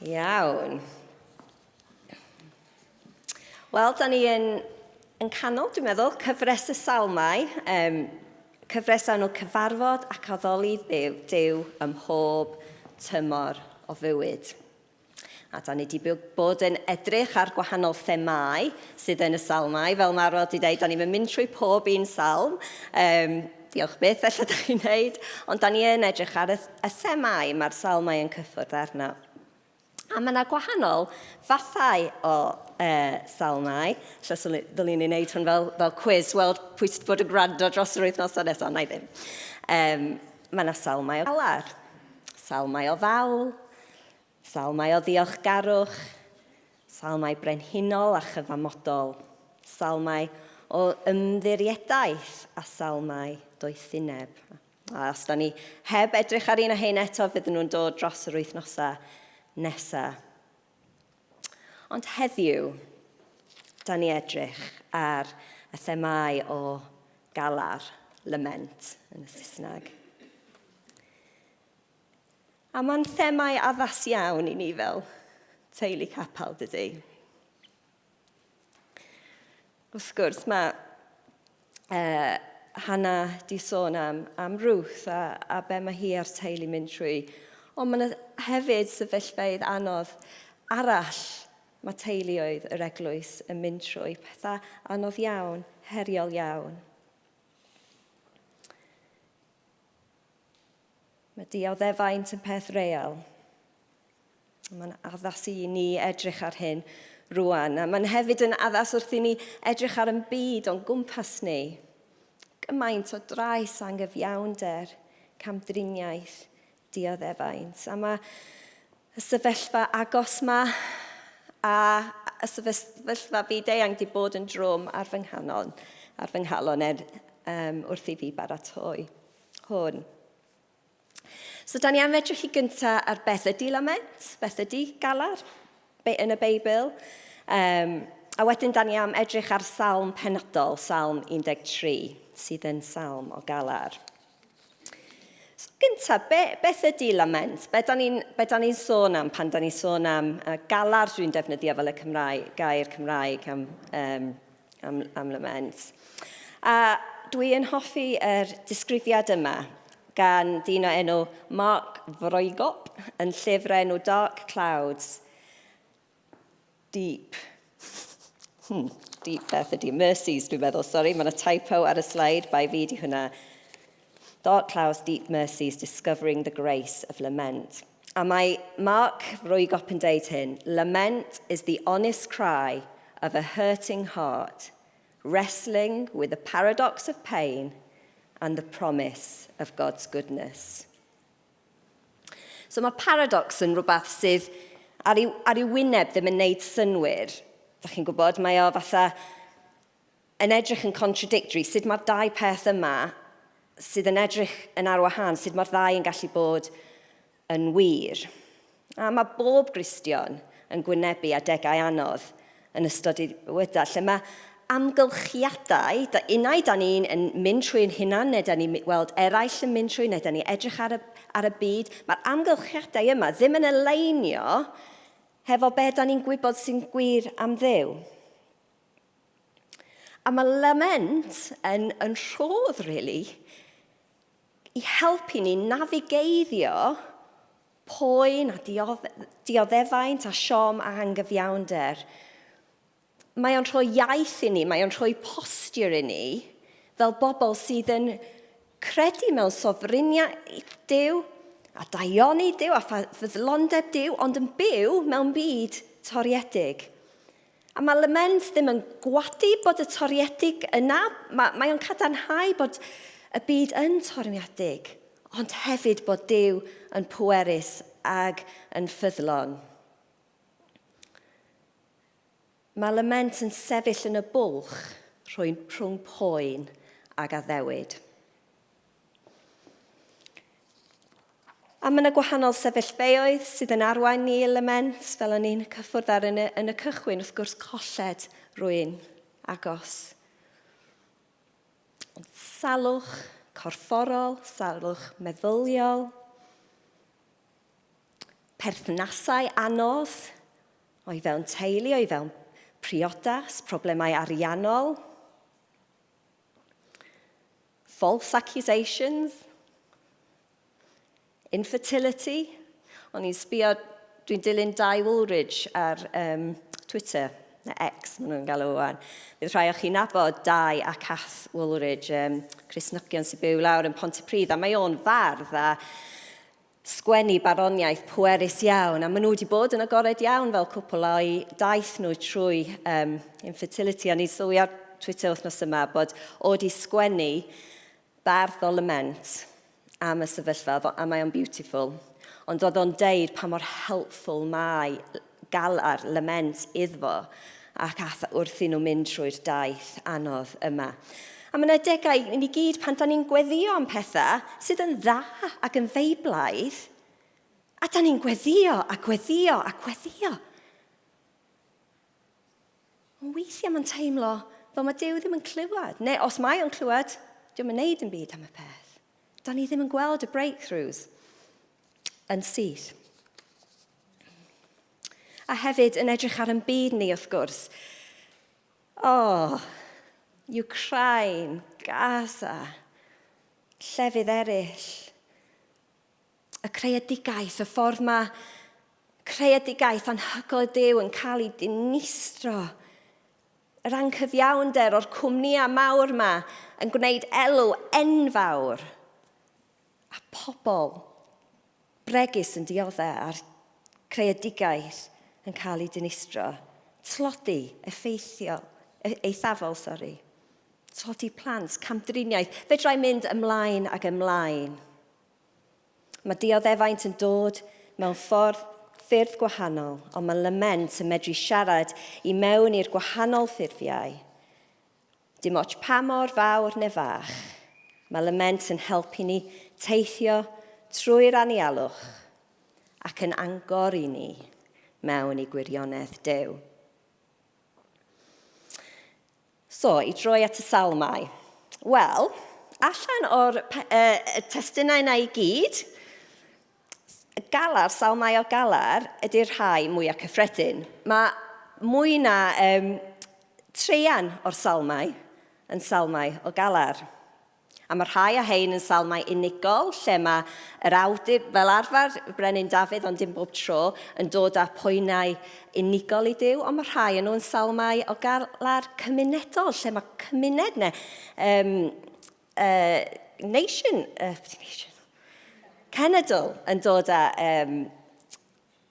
Iawn. Wel, da ni yn canol, dwi'n meddwl, cyfres y Salmau, cyfres enw cyfarfod ac addoli Dduw ym mhob tymor o fywyd. A da ni wedi bod yn edrych ar gwahanol themau sydd yn y Salmau. Fel mae Argwyldd wedi dweud, da ni'n mynd trwy pob un salm. Diolch byth, felly da chi'n neud. Ond da ni yn edrych ar y themau mae'r Salmau yn cyffwrdd arno. A mae yna gwahanol fathau o salmau. Lle ddylwn ni'n neud hwn fel quiz, weld pwy sydd bod yn gwrando dros yr wythnos nesaf, na i ddim. Mae yna salmau o galar, salmau o ddawl, salmau o ddiolchgarwch, salmau brenhinol a chyfamodol, salmau o ymddirieddaeth a salmau doethineb. A os da ni heb edrych ar un o hyn eto, fydden nhw'n dod dros yr wythnosau nesaf. Ond heddiw, da ni edrych ar y themau o galar, lament yn y Saesneg. A mae'n themau addas iawn i ni fel teulu capel, dydy. Wrth gwrs, mae Hannah di sôn am Ruth a be mae hi a'r teulu mynd trwy. Ond mae hefyd sefyllfeydd anodd arall mae teuluoedd yr eglwys yn mynd trwy. Pethau anodd iawn, heriol iawn. Mae dioddefaint yn peth real. Mae'n addas i ni edrych ar hyn rwan. A mae'n hefyd yn addas wrth i ni edrych ar yn byd o'n gwmpas ni. Gymaint o drais anghyfiawnder, camdriniaeth, dioddefaint. A mae y sefyllfa agos yma a y sefyllfa fyd-eang wedi bod yn drwm ar fy nghalon wrth i fi baratoi hwn. So, da ni am edrych i gyntaf ar beth ydy lament, beth ydy galar yn y Beibl. A wedyn da ni am edrych ar salm penodol, Salm 13, sydd yn salm o galar. So, gyntaf, beth ydy lament? Be da ni'n sôn am pan da ni'n sôn am galar dwi'n defnyddio fel y gair Cymraeg am lament. A dwi'n hoffi disgrifiad yma gan dyn o enw Mark Vroegop yn llyfr enw Dark Clouds, Deep. Deep beth ydy, Mercies dwi'n meddwl, sori, mae yna typo ar y slide, bai fi di hwnna. Dark Clouds, Deep Mercies, Discovering the Grace of Lament. A mae Mark Vroegop yn deud hyn, lament is the honest cry of a hurting heart, wrestling with the paradox of pain and the promise of God's goodness. So mae paradox yn rhywbeth sydd ar ei wyneb ddim yn neud synwyr. Da chi'n gwybod, mae o fatha yn edrych yn contradictory, sut mae'r dau peth yma sydd yn edrych yn arwahan, sut mae'r ddau yn gallu bod yn wir. A mae bob Gristion yn gwynebu adegau anodd yn ystod ei bywydau, lle mae amgylchiadau, unai da ni'n mynd trwy'n hunan, neu da ni'n weld eraill yn mynd trwy, neu da ni'n edrych ar y byd, mae'r amgylchiadau yma ddim yn eleinio hefo be da ni'n gwybod sy'n gwir am Dduw. A mae lament yn rhodd, really, i helpu ni navigeiddio poen a dioddefaint a siom a anghyfiawnder. Mae o'n rhoi iaith i ni, mae o'n rhoi postur i ni fel bobl sydd yn credu mewn sofriniaeth Dduw a daioni Dduw a ffyddlondeb Dduw, ond yn byw mewn byd toriedig. A mae lament ddim yn gwadu bod y toriedig yna, mae o'n cadarnhau bod y byd yn toriedig, ond hefyd bod Dduw yn pwerus ag yn ffyddlon. Mae lament yn sefyll yn y bwlch rhwng poen ag addewid. A mae yna gwahanol sefyllfeoedd sydd yn arwain ni i lament, fel o'n i'n cyffwrdd ar yn y cychwyn, wrth gwrs colled rwy'n agos. Salwch corfforol, salwch meddyliol, perthnasau anodd, o'i fewn teulu, o'i fewn priodas, problemau ariannol, false accusations, infertility. O'n i'n sbio, dwi'n dilyn Dai Woolridge ar Twitter, neu X, maen nhw'n galw wan. Bydd rhai o'ch chi'n nabod Dai a Cath Woolridge, Cristnogion sy'n byw lawr yn Pontypridd, a mae o'n fardd a sgwennu baroniaeth pwerus iawn, a maen nhw wedi bod yn agored iawn fel cwpl o'i daith nhw trwy infertility. A ni'n sylwi ar Twitter wythnos yma bod o wedi sgwennu bardd o lament am y sefyllfa, a mae o'n beautiful. Ond oedd o'n deud pa mor helpful mae gael ar lament iddo ac wrthyn nhw mynd trwy'r daith anodd yma. A mae yna degau i ni gyd pan da ni'n gweddio am pethau sydd yn dda ac yn feiblaidd, a da ni'n gweddio a gweddio a gweddio. Ond weithiau mae'n teimlo fel mae Duw ddim yn clywed. Neu os mae o'n clywed, diw'n yn neud yn byd am y peth. Da ni ddim yn gweld y breakthroughs yn syth. A hefyd yn edrych ar yn byd ni wrth gwrs. Ukraine, Gaza, llefydd eraill, y creadigaeth, y ffordd mae creadigaeth anhygoel Duw yn cael ei dinistro, yr anghyfiawnder o'r cwmnïau mawr yma yn gwneud elw enfawr, a pobl bregus yn dioddau a'r creadigaeth yn cael ei dinistro, tlodi, eithafol, tlodi plant, camdriniaeth, fedrai mynd ymlaen ac ymlaen. Mae dioddefaint yn dod mewn ffyrdd gwahanol, ond mae lament yn medru siarad i mewn i'r gwahanol ffurfiau. Dim ots pa mor fawr neu fach, mae lament yn helpu ni teithio trwy'r anialwch ac yn angor i ni mewn i gwirionedd Duw. So, i droi at y salmau. Wel, allan o'r testunau yna i gyd, galar, salmau o galar, ydy'r rhai mwyaf cyffredin. Mae mwy na treian o'r salmau yn salmau o galar. A mae rhai a hein yn salmau unigol, lle mae yr awdur, fel arfer, Brenin Dafydd, ond dim bob tro, yn dod â poenau unigol i Duw, ond mae rhai yn nhw'n salmau o galar cymunedol, lle mae cymuned cenedl yn dod â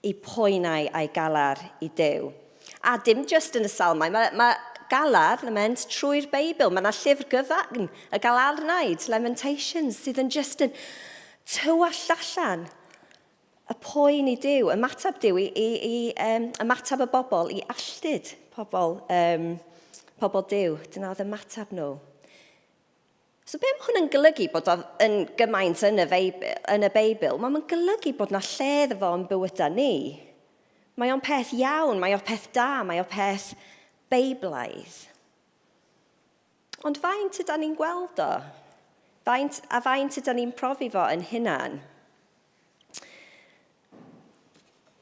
i poenau a'i galar i Duw. A dim just yn y salmau, mae galar, lament, trwy'r Beibl. Mae yna llyfr gyfan, y galarnaid, Lamentations, sydd yn just yn tywall allan y poen i Duw, ymateb Duw, ymateb y bobl i alltyd pobl Duw. Dyna oedd ymateb nhw. So be mae hwn yn golygu bod yn gymaint yn y Beibl? Mae'n golygu bod yna lle iddo fo yn bywydau ni. Mae o'n peth iawn, mae o'n peth da, mae o'n peth Beiblaidd. Ond faint ydyn ni'n gweld o? Faint ydyn ni'n profi fo yn hunan?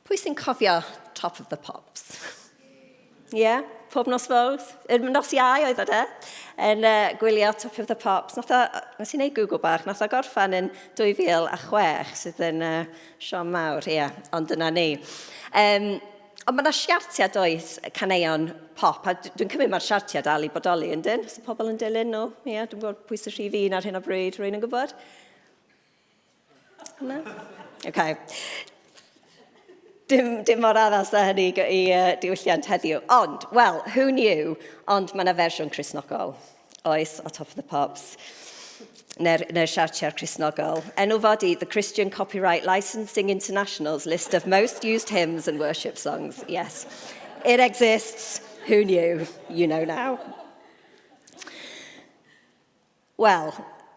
Pwy sy'n cofio Top of the Pops? Pob nos fawrth. Nos Iau oedd o de, yn gwylio Top of the Pops. Nes i wneud Google bach, nath o gorffan yn 2006, sydd yn Sion Mawr, ond dyna ni. Ond mae yna siartiad oes caneuon pop, a dwi'n cymryd mae'r siartiad dal i bodoli yn dyn. Os y pobl yn dilyn nhw, dwi'n gwybod pwy sy'n rhif un ar hyn o bryd, rwy'n yn gwybod? No? Okay. Dim mor addas a hynny i diwylliant heddiw. Ond, well, who knew? Ond mae yna fersiwn Cristnogol, oes, o Top of the Pops. Neu'r siartiau'r Cristnogol. Enw fodi, the Christian Copyright Licensing International's list of most used hymns and worship songs. Yes, it exists. Who knew? You know now. Wel,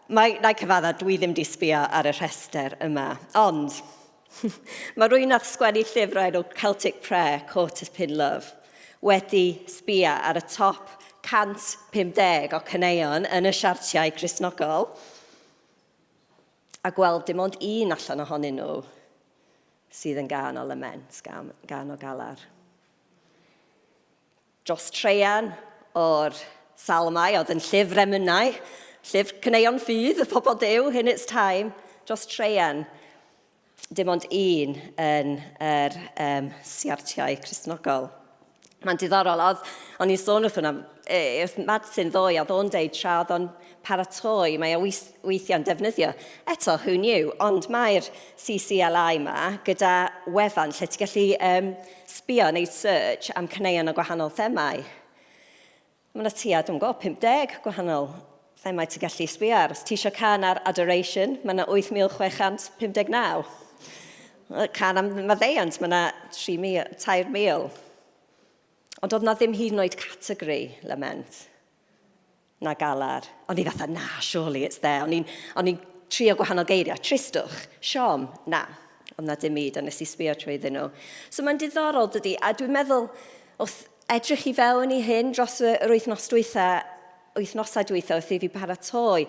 na cyfadda, dwi ddim di sbio ar y rhestr yma. Ond, mae rwy'n nath sgwennu llyfr enw Celtic Prayer, Caught Up in Love, wedi sbio ar y top 150 o caneuon yn y siartiau Cristnogol, a gweld dim ond un allan ohonyn nhw sydd yn gan o lament, gan o galar. Dros treian o'r salmau, oedd yn llyfr emynau, llyfr cyneuon ffydd, y pobl Dduw, in its time, dros treian. Dim ond un yn yr siartiau Cristnogol. Mae'n diddorol, o'n i'n sôn wrth hwnna, wrth Madsen ddoe, oedd o'n deud tra oedd o'n paratoi, mae o weithiau'n defnyddio. Eto, who knew, ond mae'r CCLI yma gyda wefan lle ti'n gallu sbio neu search am cyneuon o gwahanol themau. Mae yna tua, dwi'n gwybod, 50 gwahanol themau ti'n gallu sbio ar. Os ti eisiau can ar adoration, mae yna 8,659. Can am maddeuant, mae yna 3,000. Ond oedd na ddim hyd yn oed categori lament na galar. O'n i fatha, na, surely it's there. O'n i'n trio gwahanol geiriau, tristwch, siom, na. Ond na dim byd, a nes i sbio trwyddyn nhw. So mae'n diddorol dydy, a dwi'n meddwl, wrth edrych i fewn i hyn dros yr wythnosau dwytha wrth i fi paratoi,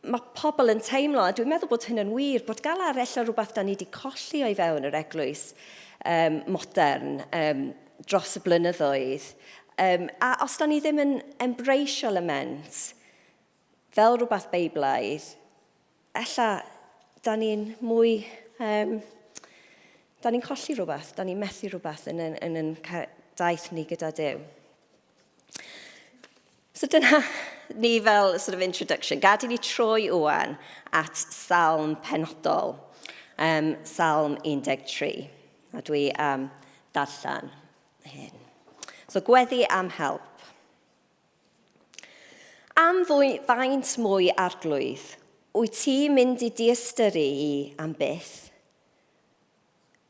mae pobl yn teimlo, a dwi'n meddwl bod hyn yn wir, bod galar ella rhywbeth da ni wedi colli o'i fewn yr eglwys modern, dros y blynyddoedd. A os da ni ddim yn embraceio lament fel rhywbeth beiblaidd, ella da ni'n mwy, da ni'n colli rhywbeth, da ni'n methu rhywbeth yn daith ni gyda Duw. So dyna ni fel sort of introduction. Gad i ni troi wan at Salm penodol, Salm 13. A dwi darllen hyn. So gweddi am help. Am faint mwy arglwydd, wyt ti mynd i diastyru i am byth?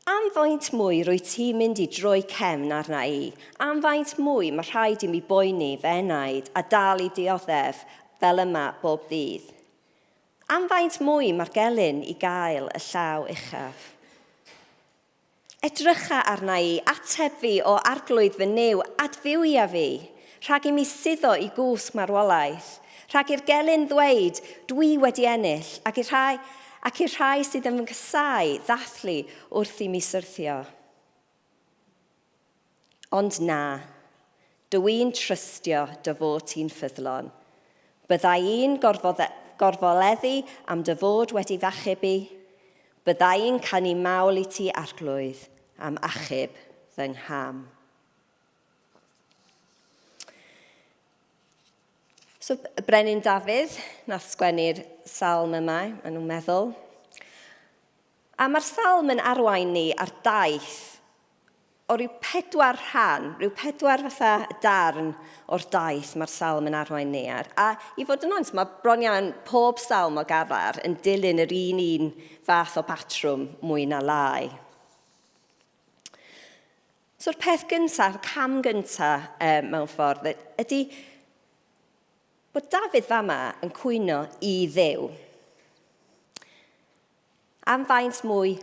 Am faint mwy rwy ti mynd i droi cefn arna i? Am faint mwy mae rhaid i mi boeni fe enaid a dal i dioddef fel yma bob dydd? Am faint mwy mae'r gelyn i gael y llaw uchaf? Edrycha arna i, ateb fi o arglwydd fy niw, adfywia fi, rhag i mi suddo i gwsg marwolaeth, rhag i'r gelyn ddweud, dwi wedi ennill, ac i'r rhai sydd yn cysau ddathlu wrth i mi syrthio. Ond na, dwi'n trystio dy fod ti'n ffyddlon. Byddai un gorfoleddu am dy fod wedi fachebu, byddai un canu mawl i ti arglwydd am achub fy ngham. So, Brenin Dafydd nath sgwennu'r salm yma, maen nhw'n meddwl. A mae'r salm yn arwain ni ar daith o ryw 4 rhan, ryw 4 fatha darn o'r daith mae'r salm yn arwain ni ar. A i fod yn ons, mae bron iawn pob salm o gafar yn dilyn yr un fath o patrwm mwy na lai. So'r peth gyntaf, cam gyntaf mewn ffordd, ydy bod Dafydd fama yn cwyno i Dduw. Am faint mwy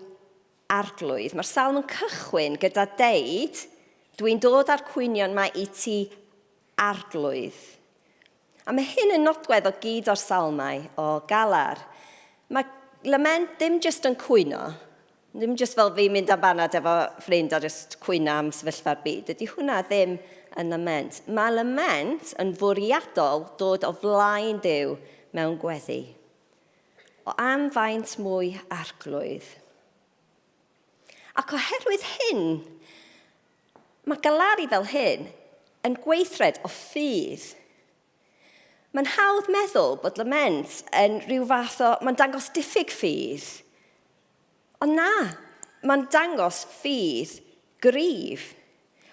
arglwydd. Mae'r salm yn cychwyn gyda deud, dwi'n dod â'r cwynion yma i ti arglwydd. A mae hyn yn nodwedd o gyd o'r salmau o galar. Mae lament ddim jyst yn cwyno, ddim jyst fel fi mynd am banad efo ffrind a jyst cwyno am sefyllfa'r byd. Ydy hwnna ddim yn lament. Mae lament yn fwriadol dod o flaen Duw mewn gweddi. O am faint mwy arglwydd. Ac oherwydd hyn, mae galari fel hyn yn gweithred o ffydd. Mae'n hawdd meddwl bod lament yn rhyw fath o, mae'n dangos diffyg ffydd. Ond na, mae'n dangos ffydd gryf.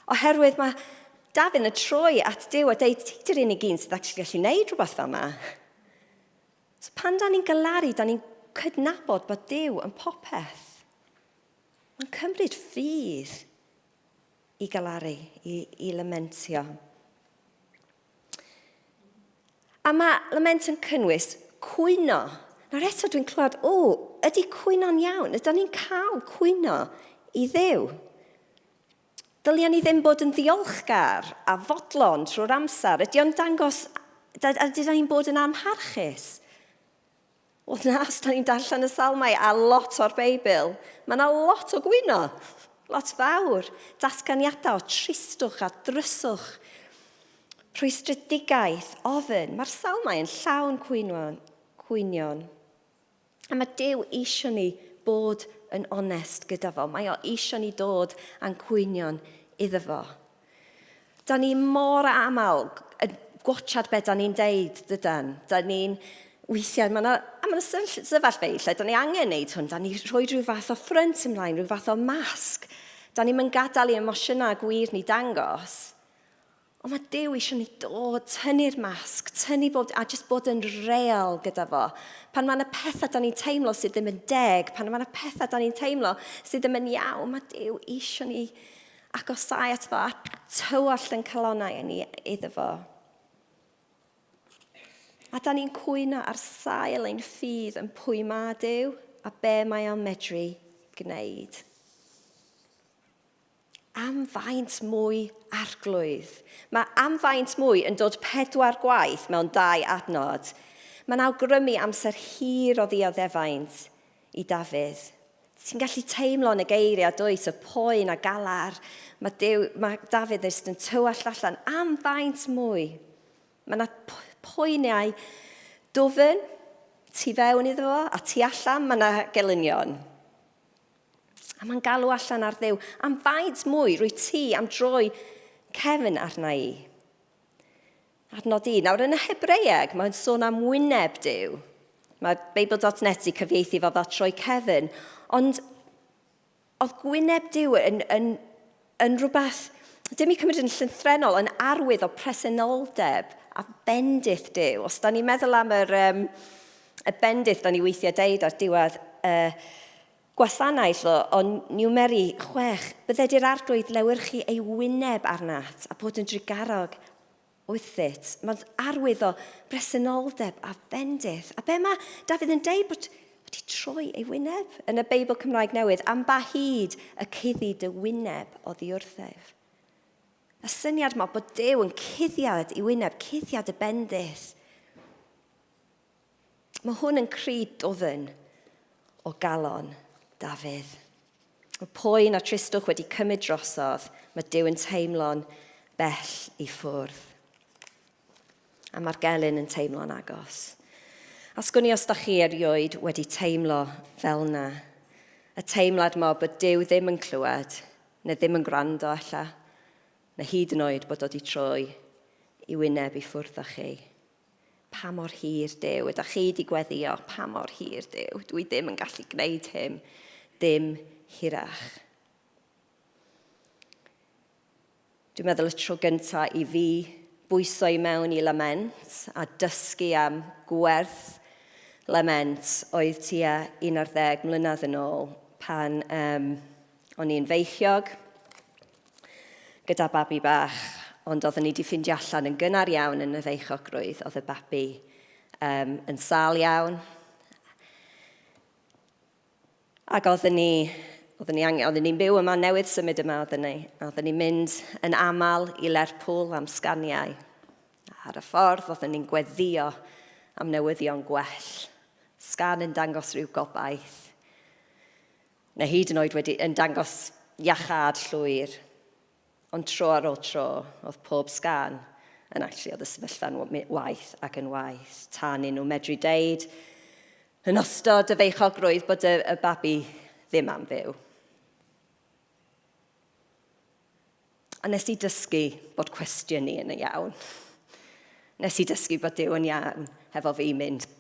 Oherwydd mae Dafydd yn troi at Duw a dweud, ti di'r unig un sydd actually gallu gwneud rhywbeth fel yma. So pan da ni'n galari, da ni'n cydnabod bod Duw yn popeth. Mae'n cymryd ffydd i galari, i lamentio. A mae lament yn cynnwys cwyno. Nawr eto dwi'n clywed, ydy cwyno'n iawn? Ydyn ni'n cael cwyno i Dduw? Dylian ni ddim bod yn ddiolchgar a fodlon trwy'r amser. Ydy o'n dangos, ydyn ni'n bod yn amharchus? Wel na, os da ni'n darllen y salmau a lot o'r Beibl, mae yna lot o gwyno, lot fawr, datganiadau o tristwch a dryswch, rhwystredigaeth, ofyn. Mae'r salmau yn llawn cwynion. A mae Duw eisiau ni bod yn onest gyda fo. Mae o eisiau ni dod a'n cwynion iddo fo. Da ni mor aml yn gwachod beth da ni'n deud, dydan. Da ni'n weithiau, mae'n sefyllfa lle, da ni angen neud hwn. Da ni rhoi rhyw fath o ffrynt ymlaen, rhyw fath o masg. Da ni'n mynd gadael i emosiynau gwir ni dangos. Ond mae Duw eisiau ni dod, tynnu'r masg, a jyst bod yn real gyda fo. Pan mae yna pethau da ni'n teimlo sydd ddim yn deg, pan mae yna pethau da ni'n teimlo sydd ddim yn iawn, mae Duw eisiau ni agosau at fo, a tywall yn calonau ni iddo fo. A da ni'n cwyno ar sail ein ffydd yn pwy mae Duw a be mae o'n medru gwneud. Am faint mwy arglwydd. Mae am faint mwy yn dod 4 gwaith mewn 2 adnod. Mae'n awgrymu amser hir o ddioddefaint i Dafydd. Ti'n gallu teimlo yn y geiriau dwyt, y poen a galar. Mae Dafydd yn tywall allan am faint mwy. Mae yna poenau dwfn, tu fewn iddo fo, a tu allan mae yna gelynion. A mae'n galw allan ar Dduw, am faint mwy rwy ti am droi cefn arna i. Adnod 1. Nawr yn y Hebreeg, mae'n sôn am wyneb Duw. Mae Bible.net i cyfieithu fo fel troi cefn. Ond oedd gwyneb Duw yn rhywbeth, dim i cymryd yn llythrenol, yn arwydd o presenoldeb a bendith Duw. Os da ni'n meddwl am y bendith da ni weithiau deud ar diwedd gwasanaeth o niwmeri 6, bydde di'r arglwydd lewyrchu ei wyneb arnat a bod yn drigarog wythyt. Mae'n arwydd o bresenoldeb a bendith. A be mae Dafydd yn deud bod wedi troi ei wyneb yn y Beibl Cymraeg Newydd, am ba hyd y cuddi dy wyneb o ddiwrthef. Y syniad yma bod Duw yn cuddiad i wyneb, cuddiad y bendith. Mae hwn yn cryd dwfn o galon Dafydd. Mae poen a tristwch wedi cymryd drosodd, mae Duw yn teimlo'n bell i ffwrdd. A mae'r gelyn yn teimlo'n agos. A sgwni os da chi erioed wedi teimlo fel na. Y teimlad yma bod Duw ddim yn clywed, neu ddim yn gwrando ella, neu hyd yn oed bod wedi troi i wyneb i ffwrdd â chi. Pa mor hir Duw, ydych chi wedi gweddio, pa mor hir Duw, dwi ddim yn gallu gwneud hyn, dim hirach. Dwi'n meddwl y tro gyntaf i fi bwyso i mewn i lament a dysgu am gwerth lament oedd tua 11 mlynedd yn ôl pan o'n i'n feichiog gyda babi bach, ond oedden ni wedi ffindio allan yn gynnar iawn yn y feichogrwydd, oedd y babi yn sal iawn. Ac oedden ni'n byw yma, newydd symud yma oedden ni. Oedden ni'n mynd yn aml i Lerpwl am sganiau. Ar y ffordd, oedden ni'n gweddio am newyddion gwell. Sgan yn dangos rhyw gobaith. Neu hyd yn oed yn dangos iachad llwyr. Ond tro ar ôl tro, oedd pob sgan yn oedd y sefyllfa'n waith ac yn waith. Tan nhw medru deud yn ystod y feichogrwydd bod y babi ddim am fyw. A nes i dysgu bod cwestiwn ni yn y iawn. Nes i dysgu bod Duw yn iawn hefo fi mynd,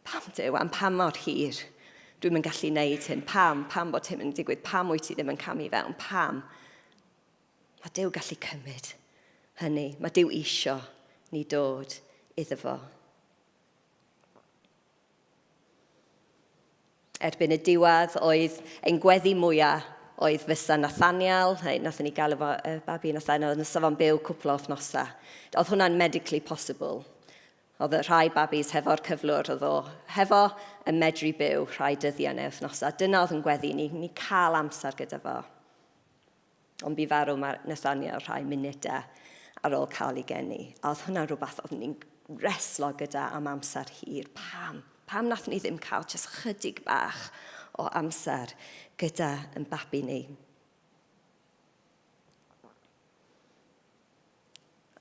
pam Duw, am pam mor hir? Dwi'n yn gallu neud hyn, pam bod hyn yn digwydd, pam wyt ti ddim yn camu fewn, pam? Mae Duw gallu cymryd hynny. Mae Duw isio ni dod iddo fo. Erbyn y diwedd oedd ein gweddi mwyaf oedd fysa Nathaniel, nathon ni gael efo babi Nathaniel, yn safo'n byw cwpl o wythnosau. Oedd hwnna'n medically possible. Oedd y rhai babis hefo'r cyflwr, oedd o hefo yn medru byw rhai dyddiau neu wythnosau. Dyna oedd yn gweddi ni cael amser gyda fo. Ond bu farw mae Nathaniel rhai munudau ar ôl cael ei geni. A oedd hwnna'n rhywbeth oedd ni'n reslo gyda am amser hir. Pam Pam nath ni ddim cael jyst chydig bach o amser gyda yn babi ni.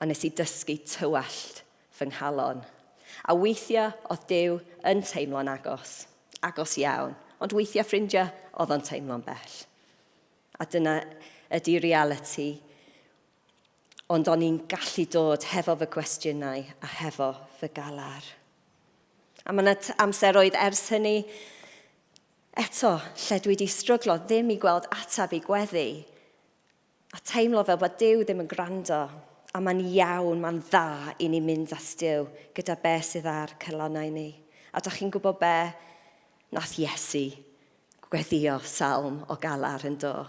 A nes i dysgu tywallt fy nghalon. A weithiau oedd Duw yn teimlo'n agos iawn. Ond weithiau ffrindiau oedd o'n teimlo'n bell. A dyna ydy reality. Ond o'n i'n gallu dod hefo fy cwestiynau a hefo fy galar. A mae yna amseroedd ers hynny, eto, lle dwi wedi stryglo ddim i gweld atab i gweddi. A teimlo fel bod Duw ddim yn gwrando. A mae'n iawn, mae'n dda i ni mynd at Duw gyda be sydd ar calonnau ni. A da chi'n gwybod be? Nath Iesu gweddio salm o galar yn do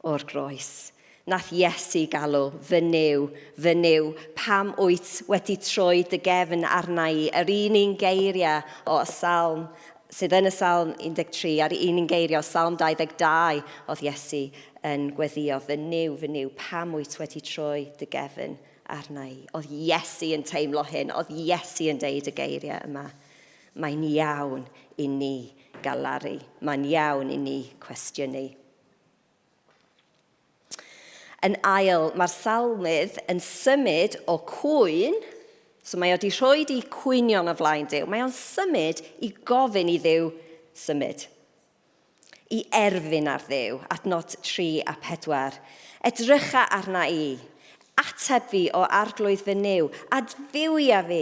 o'r groes. Nath Iesu galw fy niw, pam wyt wedi troi dy gefn arna i, yr un geiriau o salm, sydd yn y salm 13, a'r un geiriau o salm 22 oedd Iesu yn gweddio fy niw, pam wyt wedi troi dy gefn arna i. Oedd Iesu yn teimlo hyn, oedd Iesu yn deud y geiriau yma. Mae'n iawn i ni galari, mae'n iawn i ni cwestiynu. Yn ail, mae'r salmydd yn symud o cwyn, so mae wedi rhoi i cwynion o flaen Duw. Mae o'n symud i gofyn i Dduw symud. I erfyn ar Dduw, adnod 3 a 4. Edrycha arna i, ateb fi o arglwydd fy niw, adfywia fi.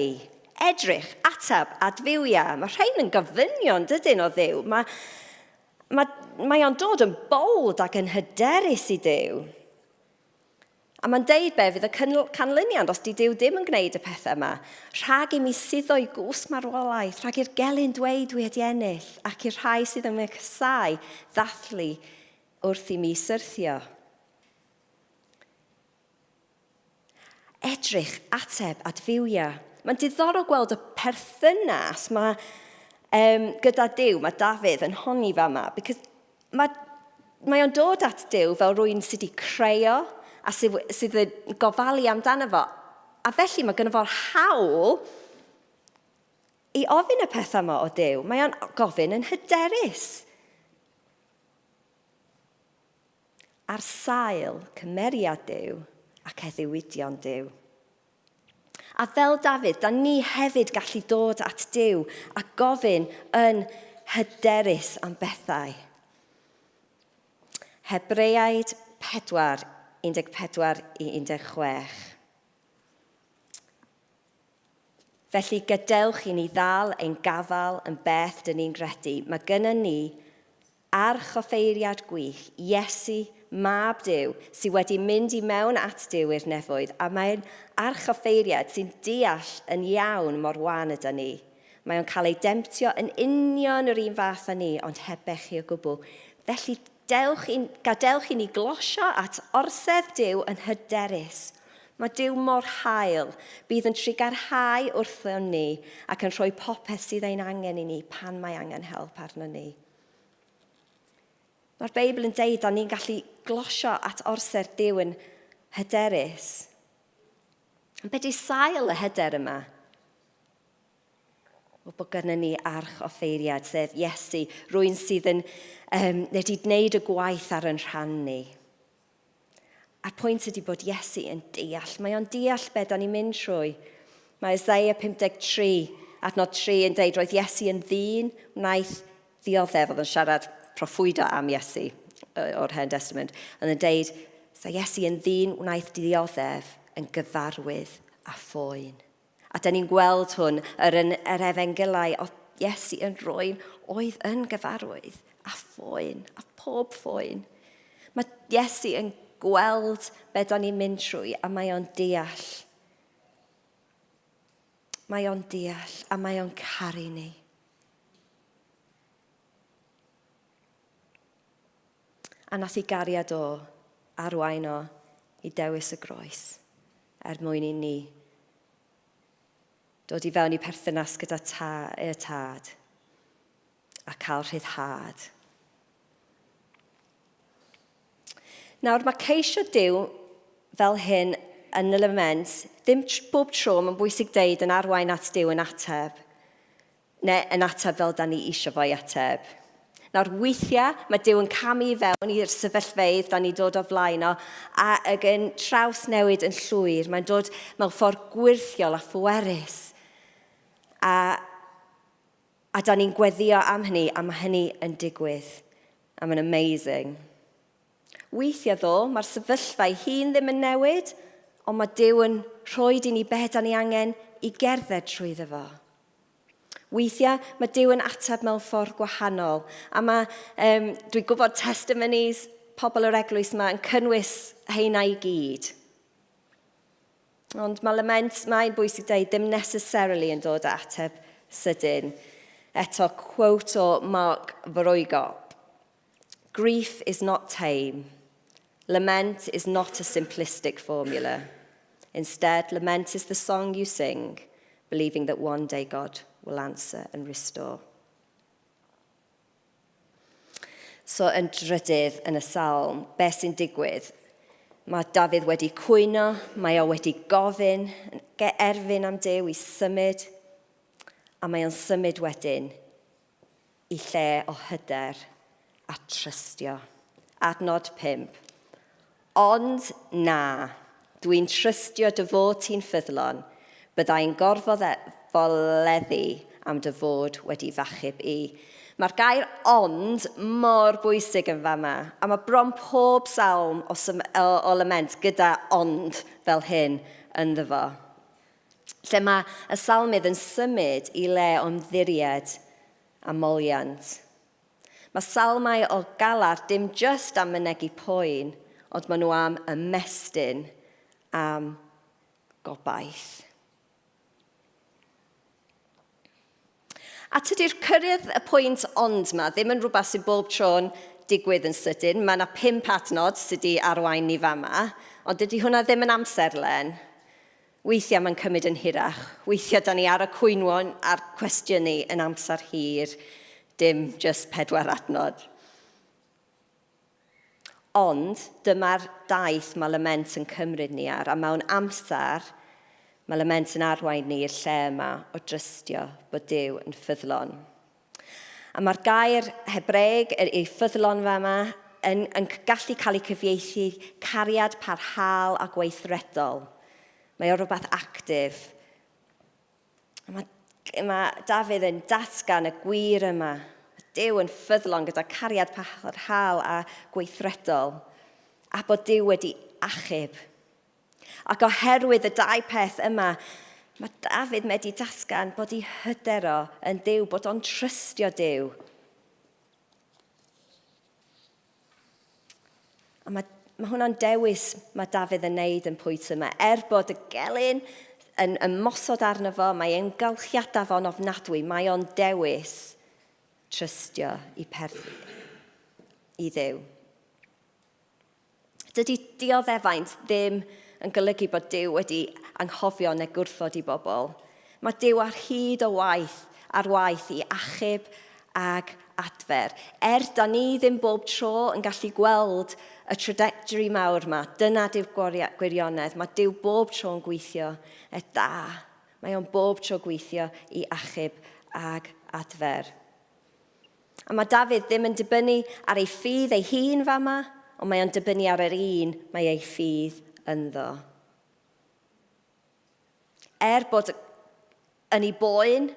Edrych, ateb, adfywia. Mae rhain yn gofynion, dydyn o Dduw. Mae o'n dod yn bold ac yn hyderus i Dduw. A mae'n deud be fydd y canlyniad os di Duw ddim yn gwneud y pethau yma. Rhag i mi suddo i gwsg marwolaeth, rhag i'r gelyn dweud dwi wedi ennill, ac i'r rhai sydd yn cysau ddathlu wrth i mi syrthio. Edrych, ateb, adfywia. Mae'n diddorol gweld y perthynas gyda Duw, mae Dafydd yn honni fama, because mae o'n dod at Duw fel rwy'n sydd wedi creu a sydd yn gofalu amdano fo. A felly mae gynno fo'r hawl i ofyn y pethau yma o Duw. Mae o'n gofyn yn hyderus. Ar sail cymeriad Duw ac eddiwydion Duw. A fel Dafydd, da ni hefyd gallu dod at Duw a gofyn yn hyderus am bethau. Hebreaid 4, 14 i 16. Felly gadewch i ni ddal ein gafal yn beth dyn ni'n gredu. Mae gynnon ni archoffeiriad gwych, Iesu, mab Duw, sydd wedi mynd i mewn at Duw i'r nefoedd, a mae'n archoffeiriad sy'n deall yn iawn mor wan yda ni. Mae o'n cael ei demptio yn union yr un fath â ni, ond heb bechu o gwbl. Felly gadewch i ni glosio at orsedd Duw yn hyderus. Mae Duw mor hael, bydd yn trigarhau wrthon ni ac yn rhoi popeth sydd ein angen i ni pan mae angen help arno ni. Mae'r Beibl yn deud da ni'n gallu glosio at orsedd Duw yn hyderus. Be di sail y hyder yma? O bod gyda ni arch offeiriad, sef Iesu, rwy'n sydd yn wedi gwneud y gwaith ar yn rhan ni. A'r pwynt ydy bod Iesu yn deall. Mae o'n deall be da ni'n mynd trwy. Mae Isaiah 53, adnod 3 yn deud, roedd Iesu yn ddyn, wnaeth ddioddef, oedd yn siarad proffwydo am Iesu o'r Hen Testament, ond yn deud, sa Iesu yn ddyn, wnaeth dioddef yn gyfarwydd a phoen. A da ni'n gweld hwn yr efengylau o Iesu yn rhoi oedd yn gyfarwydd a phoen, a pob phoen. Mae Iesu yn gweld be da ni'n mynd trwy a mae o'n deall. Mae o'n deall a mae o'n caru ni. A nath I gariad o arwain o I dewis y groes mwyn I ni dod I fewn I perthynas gyda y tad a cael rhyddhad. Nawr mae ceisio Duw fel hyn yn y lament, ddim bob tro mae'n bwysig deud yn arwain at Duw yn ateb. neu yn ateb fel da ni eisiau fo i ateb. Nawr weithiau mae Duw yn camu fewn i'r sefyllfeydd da ni dod o flaen o a ag yn traws newid yn llwyr. Mae'n dod mewn ffordd gwirthiol a phwerus. A da ni'n gweddio am hynny a mae hynny yn digwydd. A mae'n amazing. Weithiau ddo, mae'r sefyllfa ei hun ddim yn newid, ond mae Duw yn rhoi i ni be da ni angen i gerdded trwyddo fo. Weithiau mae Duw yn ateb mewn ffordd gwahanol. A dwi'n gwybod testimonies pobl o'r eglwys yma yn cynnwys heina i gyd. Ond mae lament mae'n bwysig dweud ddim necessarily yn dod â ateb sydyn. Eto, quote o Mark Vroegop. Grief is not tame. Lament is not a simplistic formula. Instead, lament is the song you sing, believing that one day God will answer and restore. So yn drydydd yn y Salm, beth sy'n digwydd? Mae Dafydd wedi cwyno, mae o wedi gofyn, erfyn am Duw i symud, a mae o'n symud wedyn i lle o hyder a trystio. Adnod 5. Ond na, dwi'n trystio dy fod ti'n ffyddlon, byddai'n gorfod foleddu am dy fod wedi fachub i. Mae'r gair ond mor bwysig yn fama, a mae bron pob salm o lament gyda ond fel hyn ynddo fo. Lle mae y salmydd yn symud i le o ymddiried a moliant. Mae salmau o galar dim just am mynegu poen, ond maen nhw am ymestyn am gobaith. A tydi'r cyrraedd y pwynt ond yma ddim yn rhywbeth sy'n bob tro'n digwydd yn sydyn. Mae yna 5 adnod sydd wedi arwain ni fama, ond dydy hwnna ddim yn amserlen. Weithiau mae'n cymryd yn hirach. Weithiau da ni ar y cwynwon a'r cwestiynu yn amser hir, dim just 4 adnod. Ond dyma'r daith mae lament yn cymryd ni ar, a mewn amser mae lament yn arwain ni i'r lle yma o drystio bod Duw yn ffyddlon. A mae'r gair Hebraeg, ei ffyddlon fama, yn gallu cael ei cyfieithu cariad parhaol a gweithredol. Mae o rhywbeth actif. Mae Dafydd yn datgan y gwir yma. Duw yn ffyddlon gyda cariad parhaol a gweithredol. A bod Duw wedi achub. Ac oherwydd y 2 peth yma, mae Dafydd wedi dasgan bod ei hyder o yn Duw, bod o'n trystio Duw. A mae hwnna'n dewis mae Dafydd yn neud yn pwynt yma. Bod y gelyn yn mosod arno fo, mae e'n galchiadau fo'n ofnadwy, mae o'n dewis trystio i Dduw. Dydy dioddefaint ddim yn golygu bod Duw wedi anghofio neu gwrthod i bobl. Mae Duw ar hyd o waith i achub ag adfer. Da ni ddim bob tro yn gallu gweld y trajectory mawr yma, dyna Duw gwirionedd. Mae Duw bob tro yn gweithio da. Mae o'n bob tro gweithio i achub ag adfer. A mae Dafydd ddim yn dibynnu ar ei ffydd ei hun fama, ond mae o'n dibynnu ar yr un mae ei ffydd ynddo. Bod yn ei boen,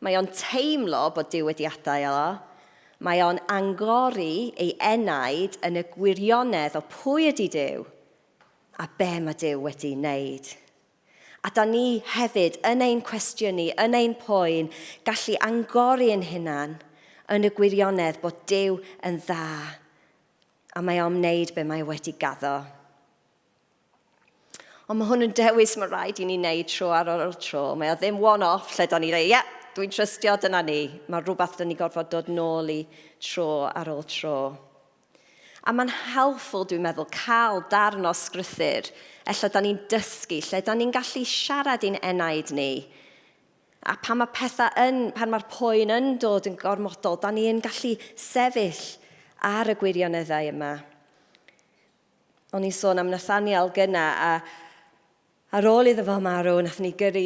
mae o'n teimlo bod Duw wedi adael o, mae o'n angori ei enaid yn y gwirionedd o pwy ydy Duw a be mae Duw wedi wneud. A da ni hefyd yn ein cwestiynu, yn ein poen, gallu angori yn hunan yn y gwirionedd bod Duw yn dda a mae o'n wneud be mae wedi gaddo. Ond mae hwn yn dewis mae rhaid i ni wneud tro ar ôl tro. Mae o ddim one-off lle da ni dweud, dwi'n trystio, dyna ni. Mae rhywbeth da ni gorfod dod nôl i tro ar ôl tro. A mae'n helpful, dwi'n meddwl, cael darn o sgrythyr. Ella da ni'n dysgu, lle da ni'n gallu siarad i'n enaid ni. A pan mae'r poen yn dod yn gormodol, da ni'n gallu sefyll ar y gwirioneddau yma. O'n i'n sôn am Nathaniel gyna, a ar ôl iddo fo marw, nath ni gyrru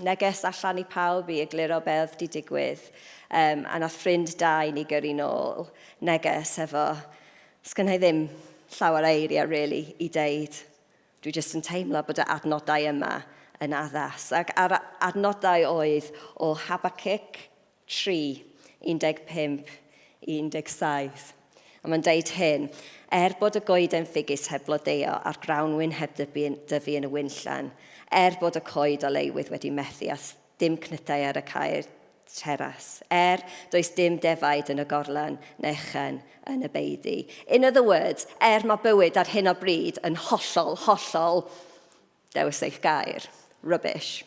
Neges allan i pawb i egluro beth di digwydd. A nath ffrind da i ni gyrru nôl. Neges efo, sgynna i ddim llawer eiriau, really, i deud. Dwi jyst yn teimlo bod y adnodau yma yn addas. Ac ar adnodau oedd o Habacuc 3, 15 i 17. A mae'n deud hyn, bod y goeden ffigys heb blodeuo a'r grawnwyn heb dyfu yn y wynllan, bod y coed o leiwydd wedi methu a dim cnytau ar y caer teras, does dim defaid yn y gorlan neu chen yn y beidi. In other words, mae bywyd ar hyn o bryd yn hollol, dewis eich gair, rubbish.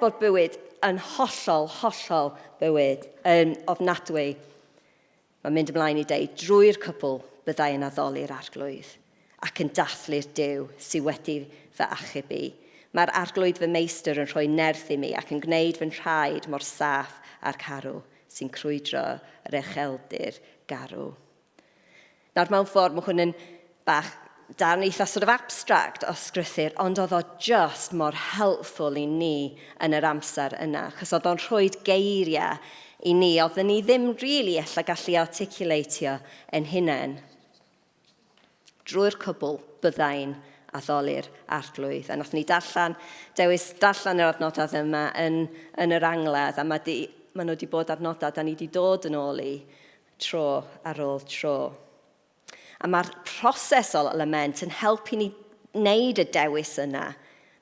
Bod bywyd yn hollol bywyd yn ofnadwy, mae'n mynd ymlaen i deud, drwy'r cwbl byddai yn addoli'r arglwydd ac yn dathlu'r Dduw sydd wedi fy achub i. Mae'r arglwydd fy meistr yn rhoi nerth i mi ac yn gwneud fy nhraed mor saff a'r carw sy'n crwydro yr ucheldir garw. Nawr mewn ffordd mae hwn yn bach darn eitha sort of abstract o sgrythyr, ond oedd o just mor helpful i ni yn yr amser yna, achos oedd o'n rhoi geiriau i ni, oedden ni ddim really ella gallu articulatio yn hunain. Drwy'r cwbl byddai'n addoli'r arglwydd. A nath ni dewis darllen yr adnodau yma yn yr angladd, a maen nhw wedi bod adnodau da ni wedi dod yn ôl i tro ar ôl tro. A mae'r prosesol element yn helpu ni wneud y dewis yna.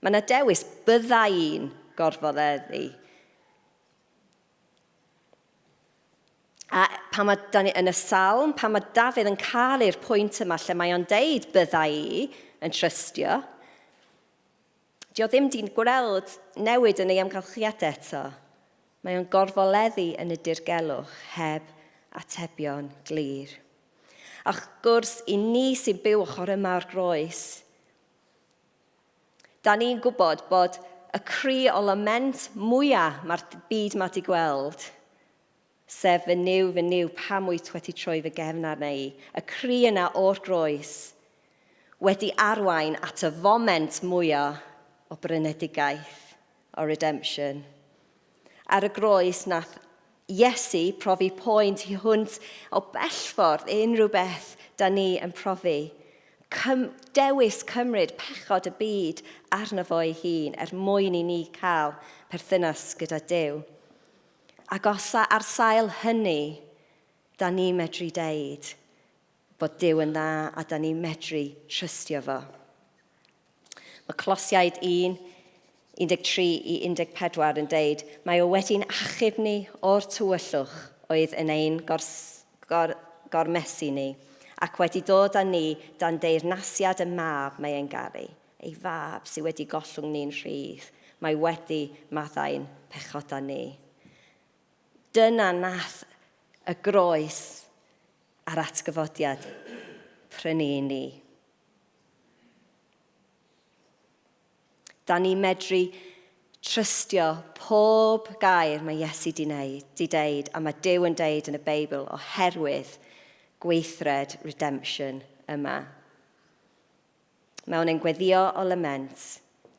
Mae yna dewis byddai'n gorfodeddu. A pan mae yn y Salm, pan mae Dafydd yn cael i'r pwynt yma lle mae o'n deud byddai yn trystio, dio ddim di'n gweld newid yn ei amgylchiadau eto. Mae o'n gorfoleddu yn y dirgelwch heb atebion glir. Ach gwrs, i ni sy'n byw ochr yma o'r groes, da ni'n gwybod bod y cri o lament mwyaf mae'r byd ma di gweld, sef fy niw, pam wyt wedi troi fy gefn arna i. Y cri yna o'r groes wedi arwain at y foment mwyaf o brynedigaeth, o redemption. Ar y groes nath Iesu profi poen tu hwnt o bellffordd unrhyw beth da ni yn profi. Dewis cymryd pechod y byd arno fo ei hun mwyn i ni cael perthynas gyda Duw. Ac os ar sail hynny, da ni medru deud bod Duw yn dda a da ni medru trystio fo. Mae Colosiaid 1, 13 i 14 yn deud, mae o wedi'n achub ni o'r tywyllwch oedd yn ein gormesu ni, ac wedi dod â ni dan deyrnasiad y mab mae e'n garu, ei fab sydd wedi gollwng ni'n rhydd, mae wedi maddau'n pechoda ni. Dyna nath y groes a'r atgyfodiad prynu ni. Da ni medru trystio pob gair mae Iesu di deud a mae Duw yn deud yn y Beibl oherwydd gweithred redemption yma. Mewn ein gweddio o lament,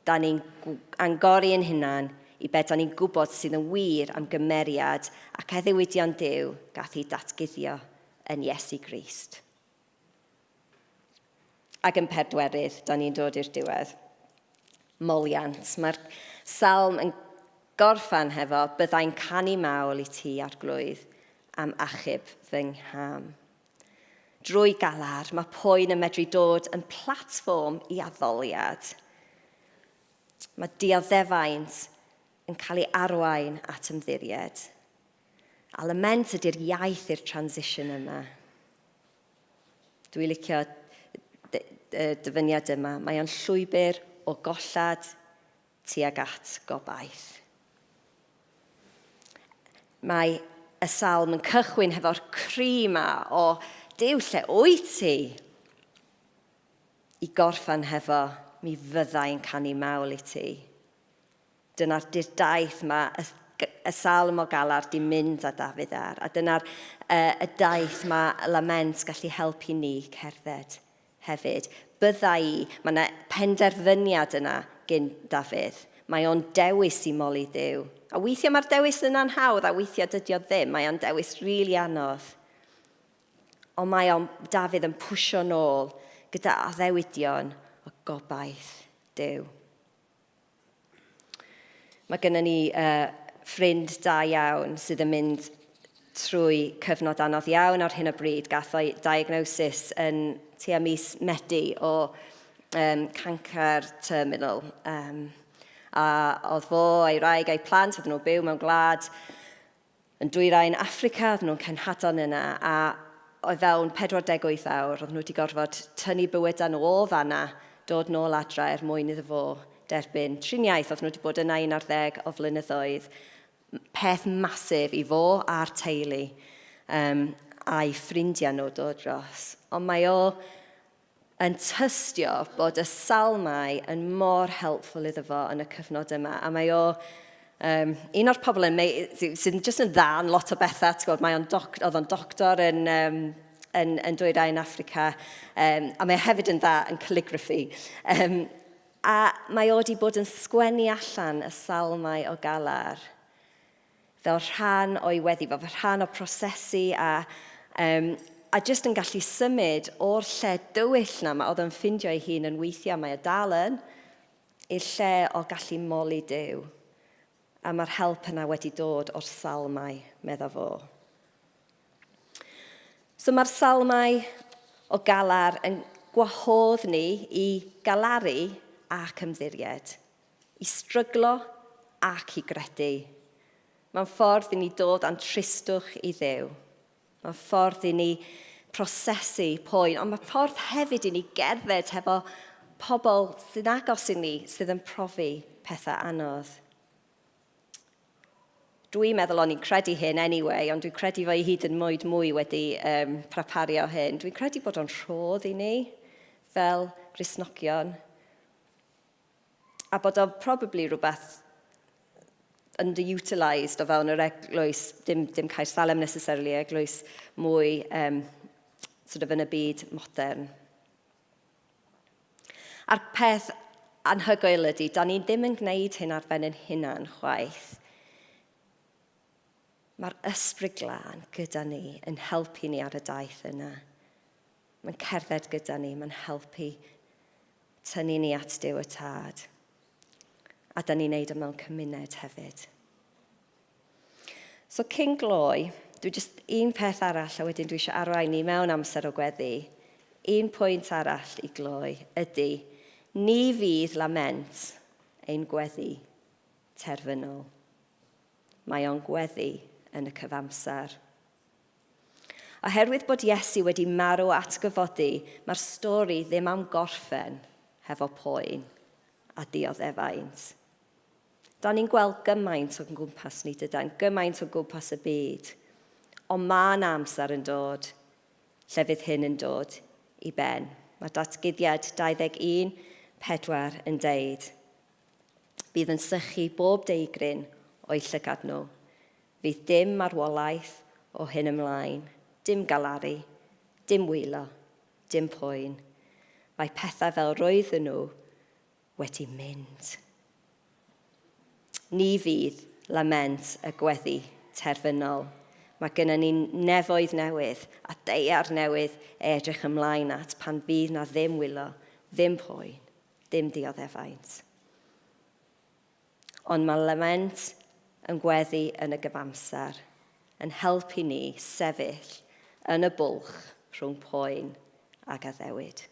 da ni'n angori yn hunan i be da ni'n gwybod sydd yn wir am gymeriad ac eddiwydion Duw gath ei datguddio yn Iesu Grist. Ac yn pedwerydd, da ni'n dod i'r diwedd. Moliant. Mae'r Salm yn gorffan hefo, byddai'n canu mawl i ti Arglwydd am achub fy ngham. Drwy galar, mae poen yn medru dod yn platfform i addoliad. Mae dioddefaint yn cael ei arwain at ymddiried. A lament ydy'r iaith i'r transition yma. Dwi'n licio dyfyniad yma. Mae o'n llwybr o gollad tuag at gobaith. Mae y Salm yn cychwyn hefo'r cri yma o Duw, lle wyt ti? I gorffan hefo, mi fyddai'n canu mawl i ti. Dyna'r dirdaith yma, y Salm o galar di mynd â Dafydd ar. A dyna'r y daith yma, y lament gallu helpu ni cerdded hefyd. Byddai, mae yna penderfyniad yna gyn Dafydd. Mae o'n dewis i moli Dduw. A weithiau mae'r dewis yna'n hawdd, a weithiau dydy o ddim. Mae o'n dewis rili anodd. Ond mae o'n Dafydd yn pwysio nôl gyda addewidion o gobaith Dduw. Mae gennym ni ffrind da iawn sydd yn mynd trwy cyfnod anodd iawn ar hyn o bryd. Gath o'i diagnosis yn tua mis Medi o cancer terminal. A oedd fo a'i wraig a'i plant, oedd nhw'n byw mewn gwlad yn dwyrain Affrica, oedd nhw'n cenhadon yna, a oedd fewn 48 awr, oedd nhw wedi gorfod tynnu bywydau nhw o fanna, dod nôl adra mwyn iddo fo derbyn triniaeth. Oedd nhw wedi bod yna 11 o flynyddoedd, peth masif i fo a'r teulu, a'i ffrindiau nhw dod dros. Ond mae o yn tystio bod y salmau yn mor helpful iddo fo yn y cyfnod yma. A mae o, un o'r pobl sy'n just yn dda yn lot o bethau, oedd o'n doctor yn dwyrain Affrica, a mae hefyd yn dda yn calligraphy. A mae o wedi bod yn sgwennu allan y salmau o galar fel rhan o'i weddi, fel rhan o prosesu a jyst yn gallu symud o'r lle dywyll na oedd yn ffindio ei hun yn weithiau mae o dal yn, i'r lle o gallu moli Dduw. A mae'r help yna wedi dod o'r salmau, medda fo. So mae'r salmau o galar yn gwahodd ni i galari ac ymddiried, i stryglo ac i gredu. Mae'n ffordd i ni dod a'n tristwch i Dduw. Mae'n ffordd i ni prosesu poen, ond mae'n ffordd hefyd i ni gerdded hefo pobl sy'n agos i ni, sydd yn profi pethau anodd. Dwi'n meddwl o'n i'n credu hyn anyway, ond dwi'n credu fo ei hyd yn mwy wedi prepario hyn. Dwi'n credu bod o'n rhodd i ni fel Gristnogion, a bod o'n probably rhywbeth underutilised o fewn yr eglwys, dim cael Salm necessarily, eglwys mwy yn y byd modern. A'r peth anhygoel ydy, da ni ddim yn gwneud hyn ar ben yn hunan chwaith. Mae'r ysbryd glân gyda ni yn helpu ni ar y daith yna. Mae'n cerdded gyda ni, mae'n helpu tynnu ni at Dduw y Tad. A da ni'n neud o mewn cymuned hefyd. So cyn gloi, dwi jyst un peth arall a wedyn dwi eisiau arwain ni mewn amser o gweddi. Un pwynt arall i gloi ydy, ni fydd lament ein gweddi terfynol. Mae o'n gweddi yn y cyfamser. Oherwydd bod Iesu wedi marw atgyfodi, mae'r stori ddim am gorffen hefo poen a dioddefaint. Da ni'n gweld gymaint o'n gwmpas ni dydan, gymaint o'n gwmpas y byd. Ond mae yna amser yn dod, lle fydd hyn yn dod i ben. Mae datguddiad 21:4 yn deud, bydd yn sychu bob deigryn o'i llygad nhw. Fydd dim marwolaeth o hyn ymlaen, dim galari, dim wylo, dim poen. Mae pethau fel roedden nhw wedi mynd. Ni fydd lament y gweddi terfynol. Mae gennym ni nefoedd newydd a deiar newydd edrych ymlaen at pan fydd na ddim wylo, ddim poen, ddim dioddefaint. Ond mae lament yn gweddi yn y gyfamser, yn helpu ni sefyll yn y bwlch rhwng poen ac addewid.